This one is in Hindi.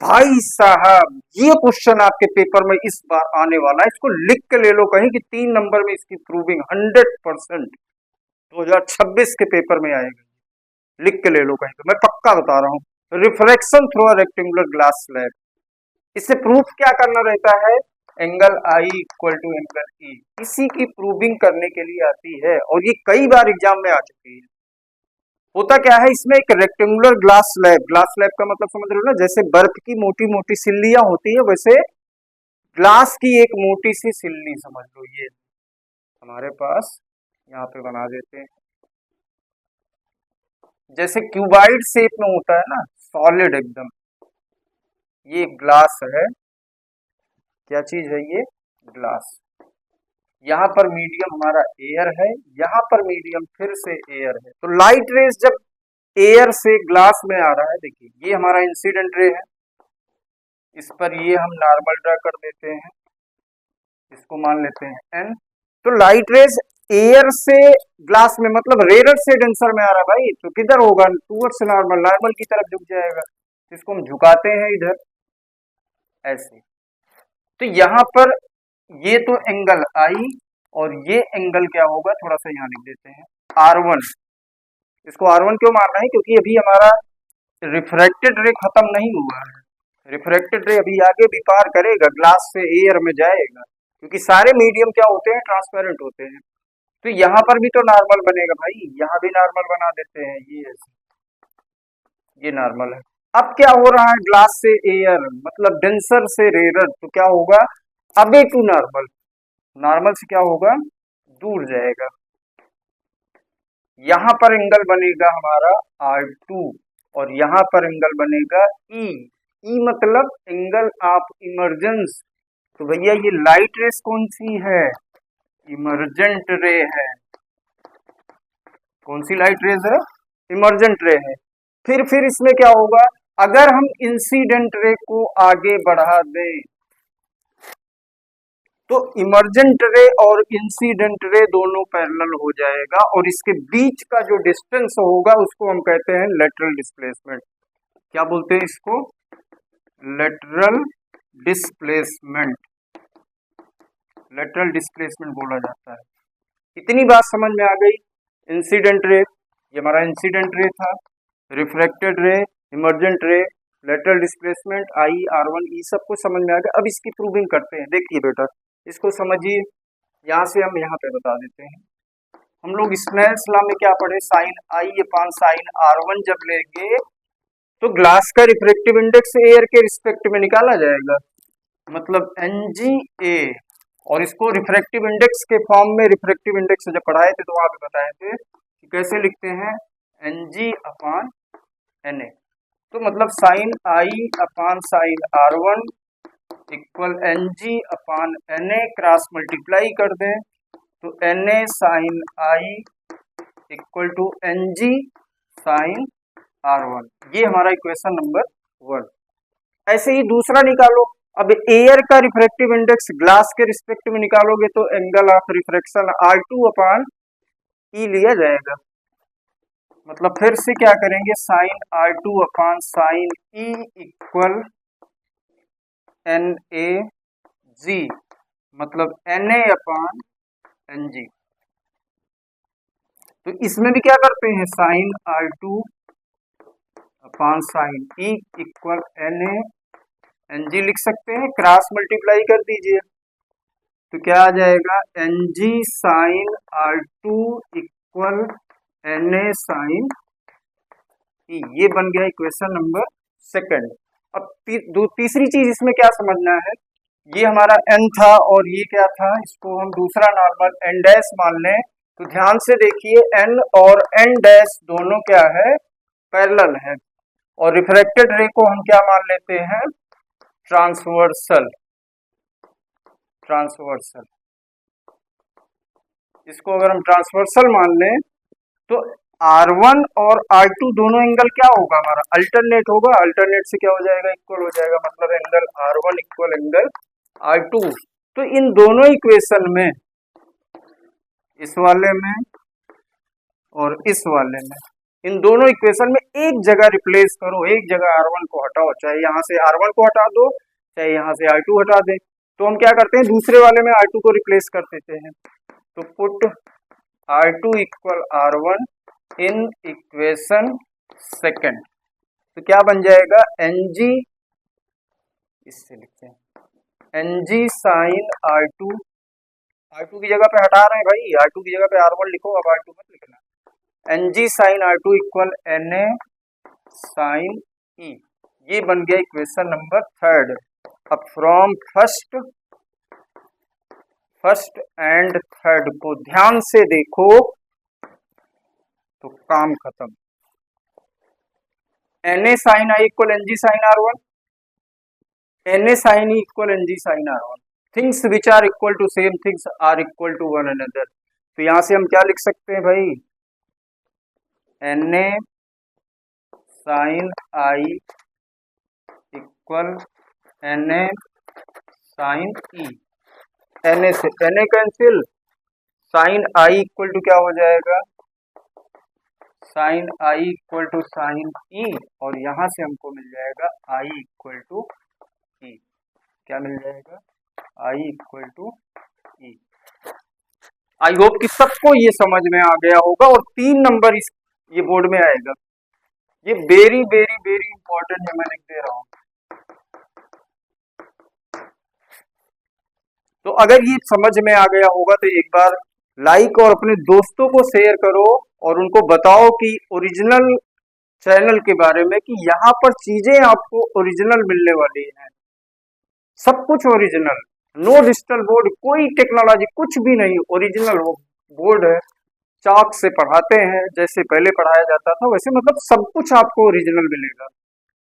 भाई साहब ये क्वेश्चन आपके पेपर में इस बार आने वाला है, इसको लिख के ले लो कहीं कि 3 नंबर में इसकी प्रूविंग 100% 2026 के पेपर में आएगा। लिख के ले लो कहीं पे, मैं पक्का बता रहा हूँ। Refraction through a rectangular glass slab, इससे प्रूफ क्या करना रहता है, angle I equal to angle E, इसी की प्रूविंग करने के लिए आती है और ये कई बार एग्जाम में आ चुकी है। होता क्या है, इसमें एक rectangular glass slab, glass slab का मतलब समझ रहे हो ना, जैसे बर्फ की मोटी मोटी सिल्लियां होती है वैसे ग्लास की एक मोटी सी सिल्ली समझ लो, ये हमारे पास यहाँ पे बना देते हैं। जैसे क्यूबाइड शेप में होता है ना, सॉलिड एकदम, ये ग्लास है। क्या चीज है ये, ग्लास। यहाँ पर मीडियम हमारा एयर है, यहाँ पर मीडियम फिर से एयर है। तो लाइट रेज जब एयर से ग्लास में आ रहा है, देखिए ये हमारा इंसिडेंट रे है, इस पर ये हम नॉर्मल ड्रा कर देते हैं, इसको मान लेते हैं एन। तो लाइट रेज एयर से ग्लास में, मतलब रेयर से डेंसर में आ रहा है भाई, तो किधर होगा, टूवर्ड्स नॉर्मल, नॉर्मल की तरफ झुक जाएगा। इसको हम झुकाते हैं इधर ऐसे। तो यहाँ पर ये तो एंगल आई और ये एंगल क्या होगा, थोड़ा सा यहाँ लिख देते हैं R1। इसको R1 क्यों मान रहे हैं, क्योंकि अभी हमारा रिफ्रैक्टेड रे खत्म नहीं हुआ है, रिफ्रैक्टेड रे अभी आगे भी पार करेगा, ग्लास से एयर में जाएगा, क्योंकि सारे मीडियम क्या होते हैं, ट्रांसपेरेंट होते हैं। तो यहाँ पर भी तो नॉर्मल बनेगा भाई, यहाँ भी नॉर्मल बना देते हैं, ये ऐसे, ये नॉर्मल है। अब क्या हो रहा है, ग्लास से एयर मतलब डेंसर से रेयर, तो क्या होगा, अबे टू नॉर्मल, नॉर्मल से क्या होगा, दूर जाएगा। यहाँ पर एंगल बनेगा हमारा R2 और यहाँ पर एंगल बनेगा E। E मतलब एंगल ऑफ इमर्जेंस। तो भैया ये लाइट रेस कौन सी है, इमर्जेंट रे है। कौन सी लाइट रेज है, इमर्जेंट रे है। फिर इसमें क्या होगा, अगर हम इंसिडेंट रे को आगे बढ़ा दें तो इमर्जेंट रे और इंसिडेंट रे दोनों पैरेलल हो जाएगा और इसके बीच का जो डिस्टेंस होगा उसको हम कहते हैं लेटरल डिस्प्लेसमेंट। क्या बोलते हैं इसको, लेटरल डिस्प्लेसमेंट, लेटरल डिस्प्लेसमेंट बोला जाता है। इतनी बात समझ में आ गई। इंसिडेंट रे, ये हमारा इंसिडेंट रे था, रिफ्रैक्टेड रे, इमर्जेंट रे, लेटरल डिस्प्लेसमेंट, आई R1 ई, सब कुछ समझ में आ गया। अब इसकी प्रूविंग करते हैं। देखिए बेटा इसको समझिए, यहाँ से हम यहाँ पे बता देते हैं। हम लोग स्नेल्स लॉ में क्या पढ़े, sign I upon sine R1 जब लेंगे तो ग्लास का रिफ्रैक्टिव इंडेक्स एयर के रिस्पेक्ट में निकाला जाएगा, मतलब NGA। और इसको रिफ्रैक्टिव इंडेक्स के फॉर्म में, रिफ्रैक्टिव इंडेक्स जब पढ़ाए थे तो वहां पे बताए थे कि कैसे लिखते हैं, NG अपान NA। तो मतलब sine I upon sine R1 equal NG upon NA, cross multiply कर दें तो NA sine I equal to NG sine R1। ये हमारा इक्वेशन नंबर 1। ऐसे ही दूसरा निकालो। अब एयर का रिफ्रैक्टिव इंडेक्स ग्लास के रिस्पेक्ट में निकालोगे तो angle of refraction R2 upon E लिया जाएगा। मतलब फिर से क्या करेंगे, sine R2 upon sine E equal NAG, मतलब NA अपान NG। तो इसमें भी क्या करते हैं, sine R2 upon sine E equal NA NG लिख सकते हैं, क्रॉस मल्टीप्लाई कर दीजिए तो क्या आ जाएगा, NG sine R2 equal NA sine E. ये बन गया इक्वेशन नंबर 2। अब तीसरी चीज इसमें क्या समझना है, ये हमारा n था और ये क्या था, इसको हम दूसरा नॉर्मल n डैश मान लें। तो ध्यान से देखिए n और n डैश दोनों क्या है, पैरेलल है। और रिफ्रैक्टेड रे को हम क्या मान लेते हैं, ट्रांसवर्सल, ट्रांसवर्सल। इसको अगर हम ट्रांसवर्सल मान लें तो R1 और R2 दोनों एंगल क्या होगा, हमारा अल्टरनेट होगा। अल्टरनेट से क्या हो जाएगा, इक्वल हो जाएगा, मतलब angle R1 equal angle R2। तो इन दोनों इक्वेशन में, इस वाले में और इस वाले में, इन दोनों इक्वेशन में एक जगह रिप्लेस करो, एक जगह R1 को हटाओ, चाहे यहाँ से R1 को हटा दो, चाहे यहाँ से R2 हटा दे। तो हम क्या करते हैं, दूसरे वाले में R2 को रिप्लेस कर देते हैं। तो put R2 equal R1 in equation second, तो क्या बन जाएगा, NG, इससे लिखते हैं NG साइन R2, R2 की जगह पे हटा रहे हैं भाई, R2 की जगह पे R1 लिखो, अब R2 मत लिखना। NG sine R2 equal NA sine E, ये बन गया इक्वेशन नंबर थर्ड। अब फ्रॉम फर्स्ट एंड थर्ड को ध्यान से देखो तो काम खत्म। NA sine I equal NG sine R1, NA sine E equal NG sine R1, things which are equal to same things are equal to one another. तो यहां से हम क्या लिख सकते हैं भाई, NA sine I equal NA sine E, NA से NA cancel, sine I equal to क्या हो जाएगा, sine I equal to sine E, और यहां से हमको मिल जाएगा I इक्वल टू E, क्या मिल जाएगा, I equal to E। I hope कि सबको ये समझ में आ गया होगा, और 3 नंबर इस ये बोर्ड में आएगा। ये वेरी वेरी वेरी इंपॉर्टेंट है, मैं लिख दे रहा हूं। तो अगर ये समझ में आ गया होगा तो एक बार लाइक और अपने दोस्तों को शेयर करो और उनको बताओ कि ओरिजिनल चैनल के बारे में, कि यहाँ पर चीजें आपको ओरिजिनल मिलने वाली हैं, सब कुछ ओरिजिनल, नो डिजिटल बोर्ड, कोई टेक्नोलॉजी कुछ भी नहीं, ओरिजिनल बोर्ड है। चाक से पढ़ाते हैं, जैसे पहले पढ़ाया जाता था वैसे, मतलब सब कुछ आपको ओरिजिनल मिलेगा।